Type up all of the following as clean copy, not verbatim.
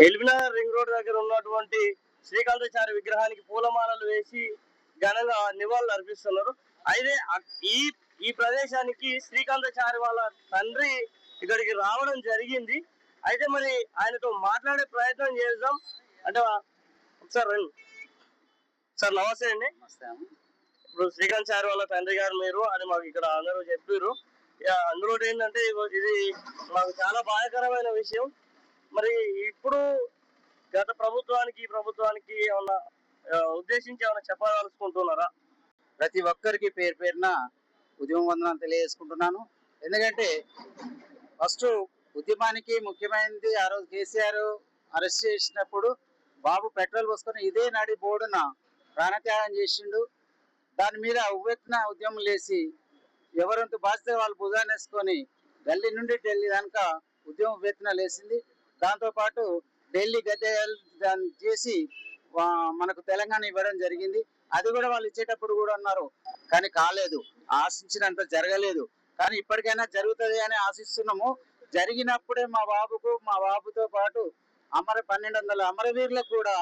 LB Nagar ring road దగ్గర ఉన్నటువంటి శ్రీకాంతాచారి విగ్రహానికి పూలమాలలు వేసి ఘనంగా నివాళులు అర్పిస్తున్నారు. అయితే ఈ ఈ ప్రదేశానికి శ్రీకాంతాచారి వాళ్ళ తండ్రి ఇక్కడికి రావడం జరిగింది. అయితే మరి ఆయనతో మాట్లాడే ప్రయత్నం చేద్దాం. అంటే ఒకసారి రండి సార్. నమస్తే అండి. ఇప్పుడు శ్రీకాంతాచారి వాళ్ళ తండ్రి గారు మీరు అని మాకు ఇక్కడ అందరూ చెప్పారు. అందులో ఏంటంటే ఇది మాకు చాలా బాధాకరమైన విషయం. మరి ఇప్పుడు గత ప్రభుత్వానికి ఈ ప్రభుత్వానికి ఏమన్నా ఉద్దేశించి ఏమైనా చెప్పదలుచుకుంటున్నారా? ప్రతి ఒక్కరికి పేరు పేరున ఉద్యమ వందనాలు తెలియజేసుకుంటున్నాను. ఎందుకంటే ఫస్ట్ ఉద్యమానికి ముఖ్యమైనది ఆ రోజు కేసీఆర్ అరెస్ట్ చేసినప్పుడు బాబు పెట్రోల్ పోసుకొని ఇదే నడి బోర్డున ప్రాణత్యాగం చేసిండు. దాని మీద ఉవ్వెత్తున ఉద్యమం లేచి ఎవరంత బాధ్యత వాళ్ళు భుజాన్ని వేసుకొని ఢిల్లీ నుండి ఢిల్లీ దాకా ఉద్యమం ఉవ్వెత్తున లేచింది. దాంతోపాటు ఢిల్లీ గద్దె చేసి మనకు తెలంగాణ ఇవ్వడం జరిగింది. అది కూడా వాళ్ళు ఇచ్చేటప్పుడు కూడా అన్నారు, కానీ కాలేదు, ఆశించినంత జరగలేదు. కానీ ఇప్పటికైనా జరుగుతుంది అని ఆశిస్తున్నాము. జరిగినప్పుడే మా బాబుతో పాటు 1200 అమరవీరులకు కూడా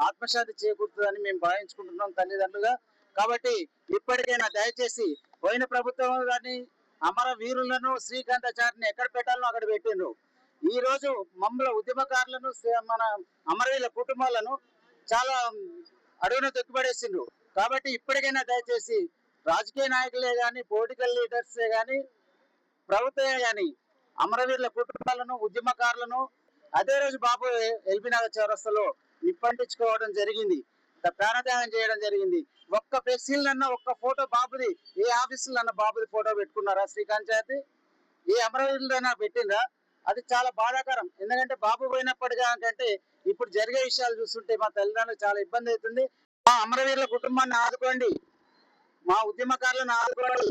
ఆత్మశాంతి చేకూరుతుందని మేము భావించుకుంటున్నాం తల్లిదండ్రులుగా. కాబట్టి ఇప్పటికైనా దయచేసి పోయిన ప్రభుత్వం కానీ అమరవీరులను శ్రీకాంతాచారిని ఎక్కడ పెట్టాలో అక్కడ పెట్టిండ్రు. ఈ రోజు మమ్మల్ని ఉద్యమకారులను మన అమరవీరుల కుటుంబాలను చాలా అడుగున తొక్కిపడేసిండ్రు. కాబట్టి ఇప్పటికైనా దయచేసి రాజకీయ నాయకులే కానీ పొలిటికల్ లీడర్సే కానీ ప్రభుత్వమే కానీ అమరవీరుల కుటుంబాలను ఉద్యమకారులను అదే రోజు బాబు ఎల్బీనగర్ చౌరస్తాలో నిప్పంటించుకోవడం జరిగింది, ప్రాణత్యాగం చేయడం జరిగింది. ఒక్క ఫ్లెక్సీలన్నా ఒక్క ఫోటో బాబుది ఏ ఆఫీసులన్నా బాబుది ఫోటో పెట్టుకున్నారా? శ్రీకాంత్ ఏ అమరవీరులైనా పెట్టిందా? అది చాలా బాధాకరం. ఎందుకంటే బాబు పోయినప్పటికంటే ఇప్పుడు జరిగే విషయాలు చూస్తుంటే మా తల్లిదండ్రులకు చాలా ఇబ్బంది అవుతుంది. మా అమరవీరుల కుటుంబాన్ని ఆదుకోండి, మా ఉద్యమకారులను ఆదుకోండి,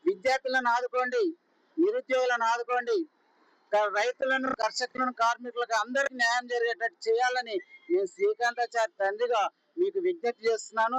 విద్యార్థులను ఆదుకోండి, నిరుద్యోగులను ఆదుకోండి, రైతులను, కర్షకులను, కార్మికులకు అందరికీ న్యాయం జరిగేటట్టు చేయాలని నేను శ్రీకాంతాచారి తండ్రిగా మీకు విజ్ఞప్తి చేస్తున్నాను.